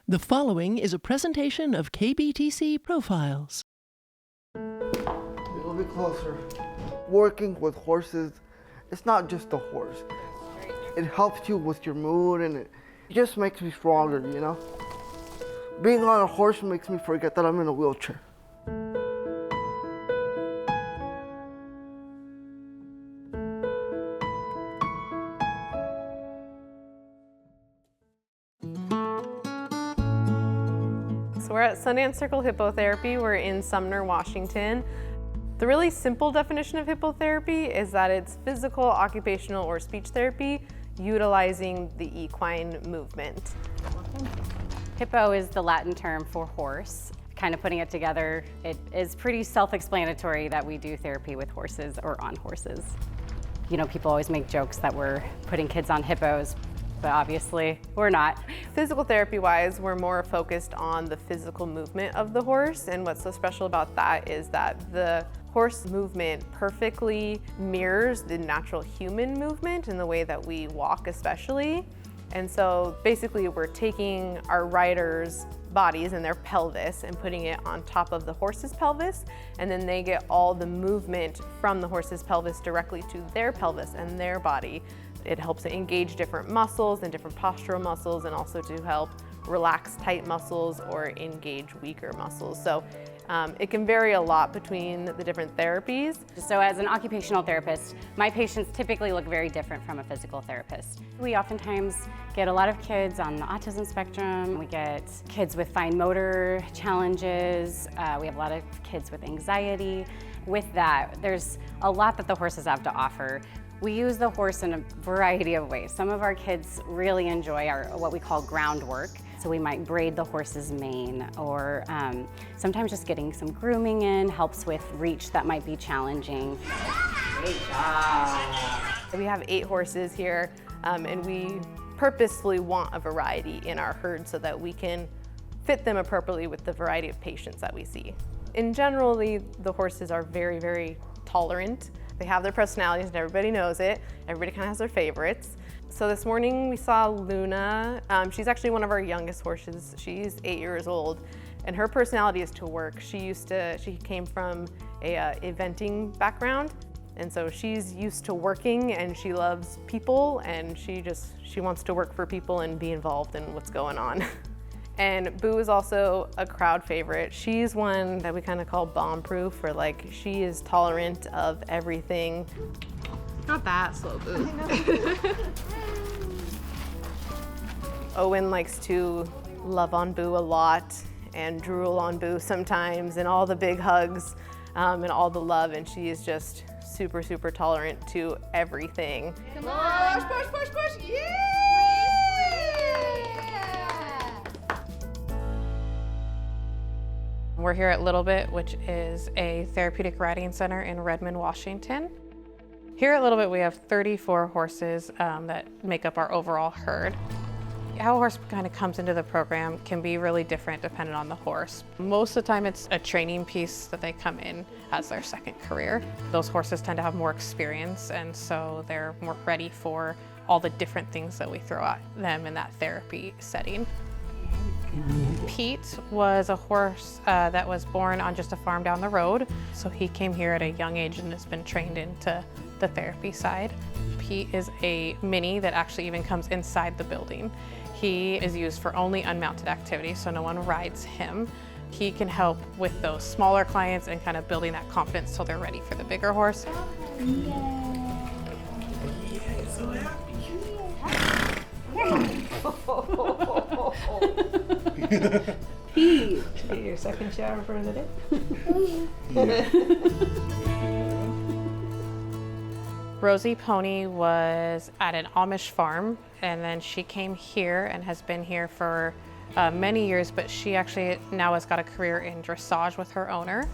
The following is a presentation of KBTC Profiles. A little bit closer. Working with horses, it's not just the horse. It helps you with your mood and it just makes me stronger, you know? Being on a horse makes me forget that I'm in a wheelchair. So we're at Sundance Circle Hippotherapy. We're in Sumner, Washington. The really simple definition of hippotherapy is that it's physical, occupational, or speech therapy utilizing the equine movement. Hippo is the Latin term for horse. Kind of putting it together, it is pretty self-explanatory that we do therapy with horses or on horses. You know, people always make jokes that we're putting kids on hippos, but obviously we're not. Physical therapy-wise, we're more focused on the physical movement of the horse, and what's so special about that is that the horse movement perfectly mirrors the natural human movement in the way that we walk especially. And so basically we're taking our riders' bodies and their pelvis and putting it on top of the horse's pelvis, and then they get all the movement from the horse's pelvis directly to their pelvis and their body. It helps to engage different muscles and different postural muscles, and also to help relax tight muscles or engage weaker muscles. So it can vary a lot between the different therapies. So as an occupational therapist, my patients typically look very different from a physical therapist. We oftentimes get a lot of kids on the autism spectrum. We get kids with fine motor challenges. We have a lot of kids with anxiety. With that, there's a lot that the horses have to offer. We use the horse in a variety of ways. Some of our kids really enjoy our what we call groundwork. So we might braid the horse's mane, or sometimes just getting some grooming in helps with reach that might be challenging. Great job. We have 8 horses here, and we purposefully want a variety in our herd so that we can fit them appropriately with the variety of patients that we see. In general, the horses are very, very tolerant. They have their personalities and everybody knows it. Everybody kind of has their favorites. So this morning we saw Luna. She's actually one of our youngest horses. She's 8 years old, and her personality is to work. She came from a eventing background, and so she's used to working, and she loves people, and she wants to work for people and be involved in what's going on. And Boo is also a crowd favorite. She's one that we kind of call bomb-proof, or like she is tolerant of everything. Not that slow, Boo. Owen likes to love on Boo a lot and drool on Boo sometimes, and all the big hugs and all the love, and she is just super, super tolerant to everything. Come on! Push, push, push, push! Yeah! We're here at Little Bit, which is a therapeutic riding center in Redmond, Washington. Here at Little Bit, we have 34 horses that make up our overall herd. How a horse kind of comes into the program can be really different depending on the horse. Most of the time it's a training piece that they come in as their second career. Those horses tend to have more experience, and so they're more ready for all the different things that we throw at them in that therapy setting. Pete was a horse that was born on just a farm down the road. So he came here at a young age and has been trained into the therapy side. Pete is a mini that actually even comes inside the building. He is used for only unmounted activities, so no one rides him. He can help with those smaller clients and kind of building that confidence till they're ready for the bigger horse. Pete, your second shower for the day. Rosie Pony was at an Amish farm, and then she came here and has been here for many years, but she actually now has got a career in dressage with her owner.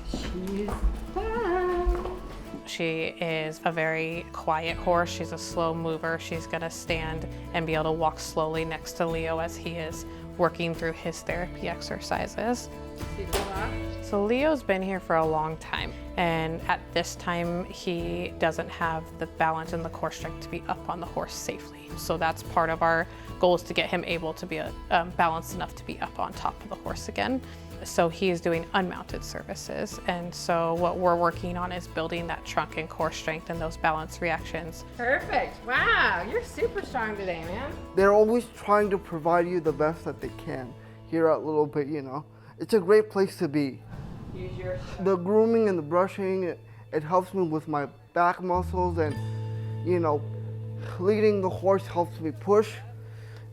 She is a very quiet horse. She's a slow mover. She's gonna stand and be able to walk slowly next to Leo as he is working through his therapy exercises. See the block? So Leo's been here for a long time, and at this time he doesn't have the balance and the core strength to be up on the horse safely. So that's part of our goal, is to get him able to be balanced enough to be up on top of the horse again. So he is doing unmounted services, and so what we're working on is building that trunk and core strength and those balance reactions. Perfect. Wow, you're super strong today, man. They're always trying to provide you the best that they can here at Little Bit, you know. It's a great place to be. Use your The grooming and the brushing, it helps me with my back muscles, and, you know, leading the horse helps me push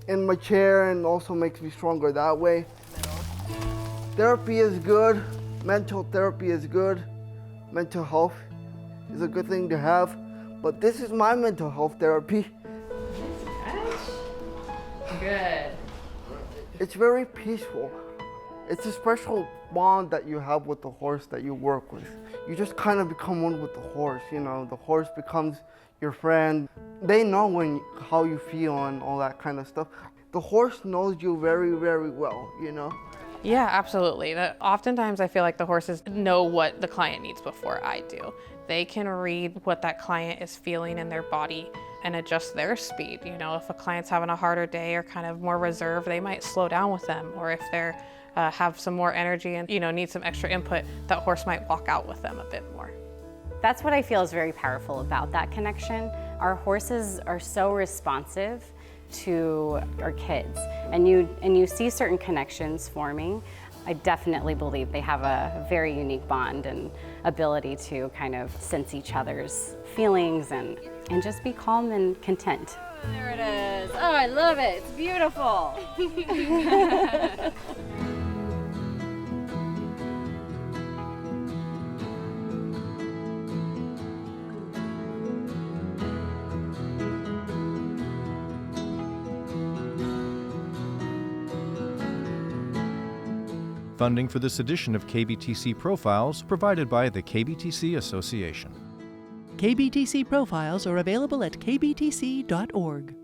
in my chair and also makes me stronger that way. Therapy is good, mental therapy is good, mental health is a good thing to have, but this is my mental health therapy. Good. It's very peaceful. It's a special bond that you have with the horse that you work with. You just kind of become one with the horse, you know. The horse becomes your friend. They know how you feel and all that kind of stuff. The horse knows you very, very well, you know. Yeah, absolutely. Oftentimes I feel like the horses know what the client needs before I do. They can read what that client is feeling in their body and adjust their speed. You know, if a client's having a harder day or kind of more reserved, they might slow down with them. Or if they're have some more energy and, you know, need some extra input, that horse might walk out with them a bit more. That's what I feel is very powerful about that connection. Our horses are so responsive to our kids, and you see certain connections forming. I definitely believe they have a very unique bond and ability to kind of sense each other's feelings and just be calm and content. Oh, there it is. Oh, I love it. It's beautiful. Funding for this edition of KBTC Profiles provided by the KBTC Association. KBTC profiles are available at kbtc.org.